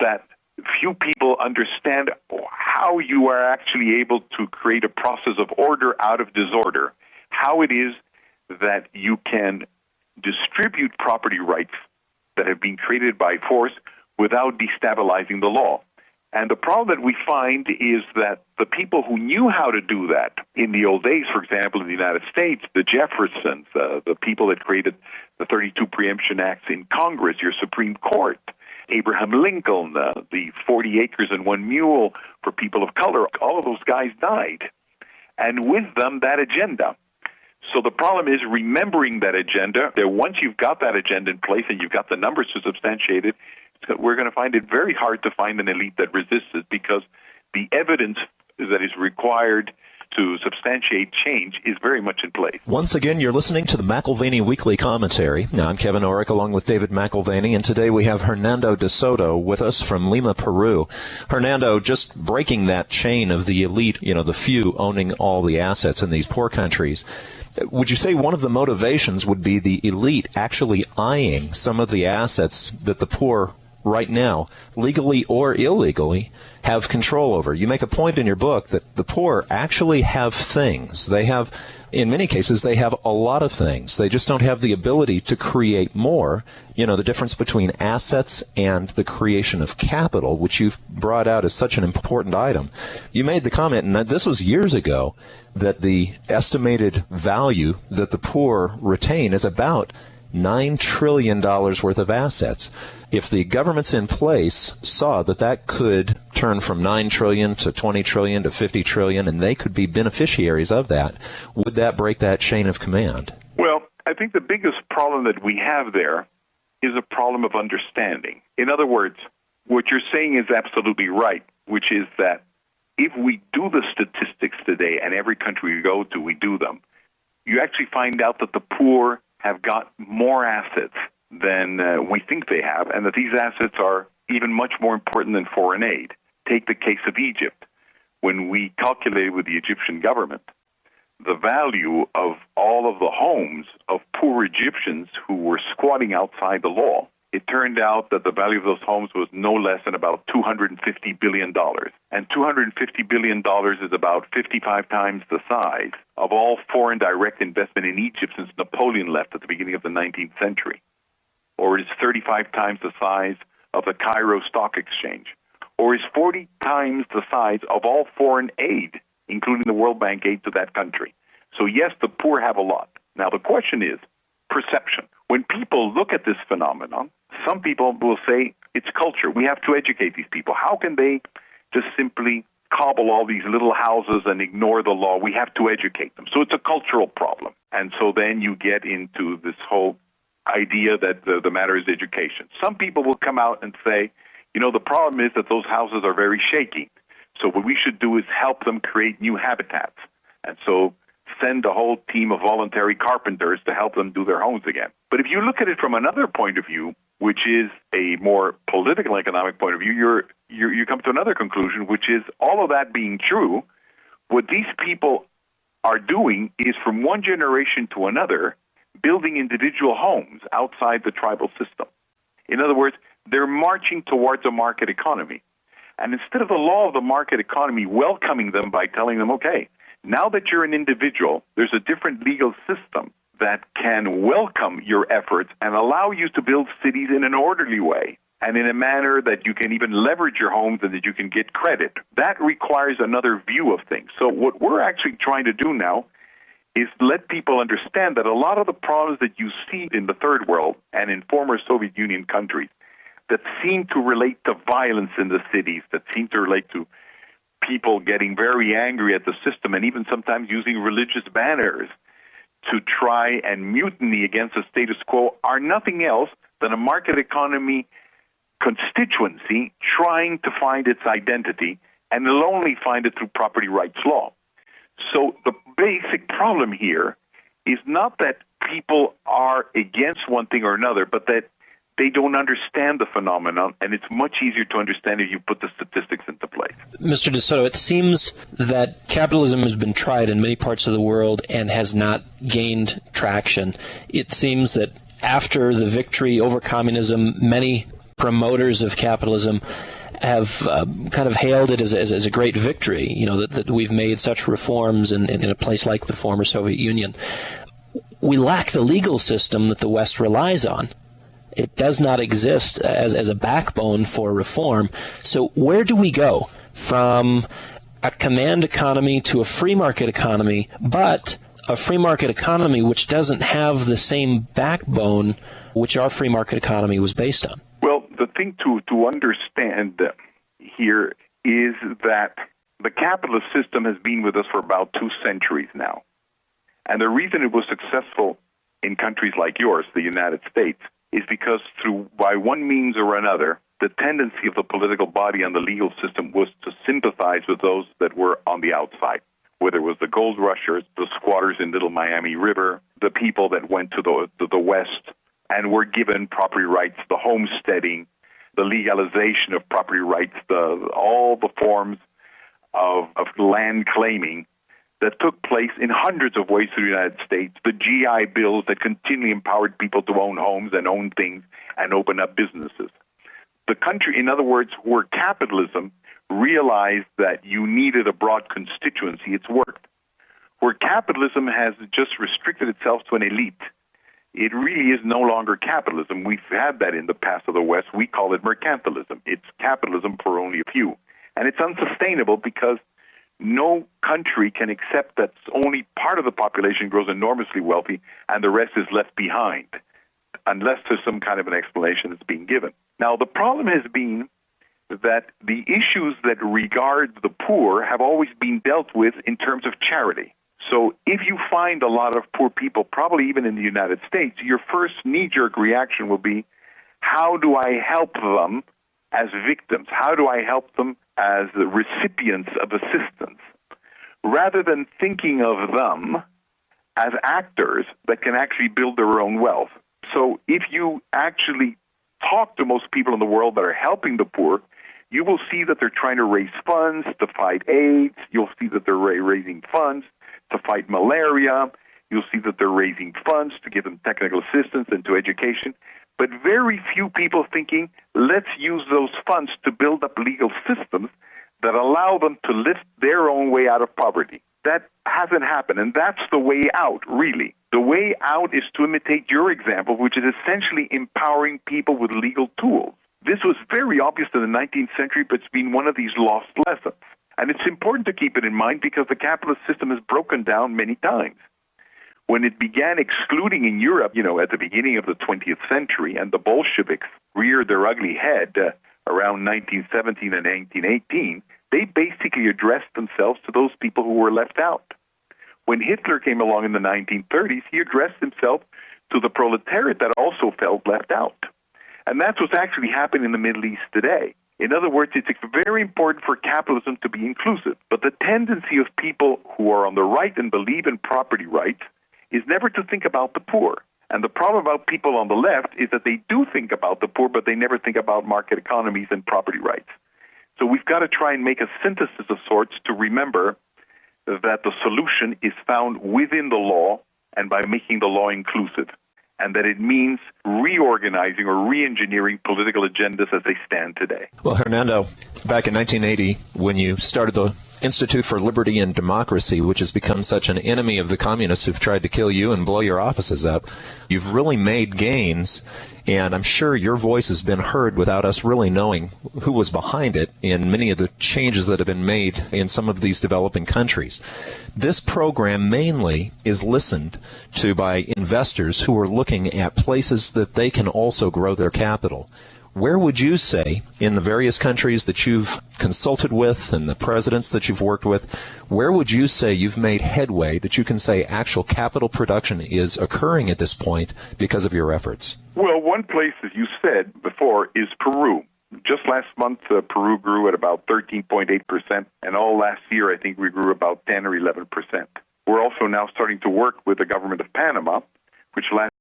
that few people understand how you are actually able to create a process of order out of disorder, how it is that you can distribute property rights that have been created by force without destabilizing the law. And the problem that we find is that the people who knew how to do that in the old days, for example, in the United States, the Jeffersons, the people that created the 32 Preemption Acts in Congress, your Supreme Court, Abraham Lincoln, the 40 acres and 1 mule for people of color, all of those guys died. And with them, that agenda. So the problem is remembering that agenda. That once you've got that agenda in place and you've got the numbers to substantiate it, we're going to find it very hard to find an elite that resists it, because the evidence that is required to substantiate change is very much in place. Once again, you're listening to the McAlvany Weekly Commentary. Now, I'm Kevin Orrick along with David McAlvany, and today we have Hernando de Soto with us from Lima, Peru. Hernando, just breaking that chain of the elite, the few owning all the assets in these poor countries, would you say one of the motivations would be the elite actually eyeing some of the assets that the poor right now, legally or illegally, have control over? You make a point in your book that the poor actually have things. They have, in many cases, they have a lot of things. They just don't have the ability to create more. The difference between assets and the creation of capital, which you've brought out as such an important item. You made the comment, and this was years ago, that the estimated value that the poor retain is about $9 trillion worth of assets. If the governments in place saw that could turn from $9 trillion to $20 trillion to $50 trillion, and they could be beneficiaries of that, would that break that chain of command? Well, I think the biggest problem that we have there is a problem of understanding. In other words, what you're saying is absolutely right, which is that if we do the statistics today, and every country we go to, we do them, you actually find out that the poor have got more assets than we think they have, and that these assets are even much more important than foreign aid. Take the case of Egypt. When we calculated with the Egyptian government the value of all of the homes of poor Egyptians who were squatting outside the law, it turned out that the value of those homes was no less than about $250 billion. And $250 billion is about 55 times the size of all foreign direct investment in Egypt since Napoleon left at the beginning of the 19th century. Or is 35 times the size of the Cairo Stock Exchange. Or is 40 times the size of all foreign aid, including the World Bank aid to that country. So yes, the poor have a lot. Now the question is perception. When people look at this phenomenon, some people will say it's culture. We have to educate these people. How can they just simply cobble all these little houses and ignore the law? We have to educate them. So it's a cultural problem. And so then you get into this whole idea that the matter is education. Some people will come out and say, the problem is that those houses are very shaky. So what we should do is help them create new habitats. And so send a whole team of voluntary carpenters to help them do their homes again. But if you look at it from another point of view, which is a more political economic point of view, you come to another conclusion, which is all of that being true, what these people are doing is from one generation to another, building individual homes outside the tribal system. In other words, they're marching towards a market economy. And instead of the law of the market economy welcoming them by telling them, okay, now that you're an individual, there's a different legal system that can welcome your efforts and allow you to build cities in an orderly way and in a manner that you can even leverage your homes and that you can get credit. That requires another view of things. So what we're actually trying to do now is let people understand that a lot of the problems that you see in the third world and in former Soviet Union countries that seem to relate to violence in the cities, that seem to relate to people getting very angry at the system and even sometimes using religious banners to try and mutiny against the status quo, are nothing else than a market economy constituency trying to find its identity, and it'll only find it through property rights law. So the basic problem here is not that people are against one thing or another, but that they don't understand the phenomenon, and it's much easier to understand if you put the statistics into place. Mr. De Soto, it seems that capitalism has been tried in many parts of the world and has not gained traction. It seems that after the victory over communism, many promoters of capitalism have kind of hailed it as a great victory, that we've made such reforms in a place like the former Soviet Union. We lack the legal system that the West relies on. It does not exist as a backbone for reform. So where do we go from a command economy to a free market economy, but a free market economy which doesn't have the same backbone which our free market economy was based on? Well, the thing to understand here is that the capitalist system has been with us for about 2 centuries now. And the reason it was successful in countries like yours, the United States, is because by one means or another, the tendency of the political body and the legal system was to sympathize with those that were on the outside, whether it was the gold rushers, the squatters in Little Miami River, the people that went to the West and were given property rights, the homesteading, the legalization of property rights, all the forms of land claiming that took place in hundreds of ways through the United States, the GI bills that continually empowered people to own homes and own things and open up businesses. The country, in other words, where capitalism realized that you needed a broad constituency, it's worked. Where capitalism has just restricted itself to an elite, it really is no longer capitalism. We've had that in the past of the West. We call it mercantilism. It's capitalism for only a few. And it's unsustainable because no country can accept that only part of the population grows enormously wealthy and the rest is left behind, unless there's some kind of an explanation that's being given. Now, the problem has been that the issues that regard the poor have always been dealt with in terms of charity. So if you find a lot of poor people, probably even in the United States, your first knee-jerk reaction will be, how do I help them as victims? How do I help them as the recipients of assistance? Rather than thinking of them as actors that can actually build their own wealth. So if you actually talk to most people in the world that are helping the poor, you will see that they're trying to raise funds to fight AIDS. You'll see that they're raising funds to fight malaria. You'll see that they're raising funds to give them technical assistance and to education. But very few people thinking, let's use those funds to build up legal systems that allow them to lift their own way out of poverty. That hasn't happened, and that's the way out, really. The way out is to imitate your example, which is essentially empowering people with legal tools. This was very obvious in the 19th century, but it's been one of these lost lessons. And it's important to keep it in mind because the capitalist system has broken down many times. When it began excluding in Europe, at the beginning of the 20th century, and the Bolsheviks reared their ugly head around 1917 and 1918, they basically addressed themselves to those people who were left out. When Hitler came along in the 1930s, he addressed himself to the proletariat that also felt left out. And that's what's actually happening in the Middle East today. In other words, it's very important for capitalism to be inclusive. But the tendency of people who are on the right and believe in property rights is never to think about the poor. And the problem about people on the left is that they do think about the poor, but they never think about market economies and property rights. So we've got to try and make a synthesis of sorts to remember that the solution is found within the law and by making the law inclusive, and that it means reorganizing or re-engineering political agendas as they stand today. Well, Hernando, back in 1980, when you started the Institute for Liberty and Democracy, which has become such an enemy of the communists who've tried to kill you and blow your offices up, you've really made gains, and I'm sure your voice has been heard without us really knowing who was behind it in many of the changes that have been made in some of these developing countries. This program mainly is listened to by investors who are looking at places that they can also grow their capital. Where would you say, in the various countries that you've consulted with and the presidents that you've worked with, where would you say you've made headway that you can say actual capital production is occurring at this point because of your efforts? Well, one place, as you said before, is Peru. Just last month, Peru grew at about 13.8%, and all last year I think we grew about 10 or 11%. We're also now starting to work with the government of Panama, which last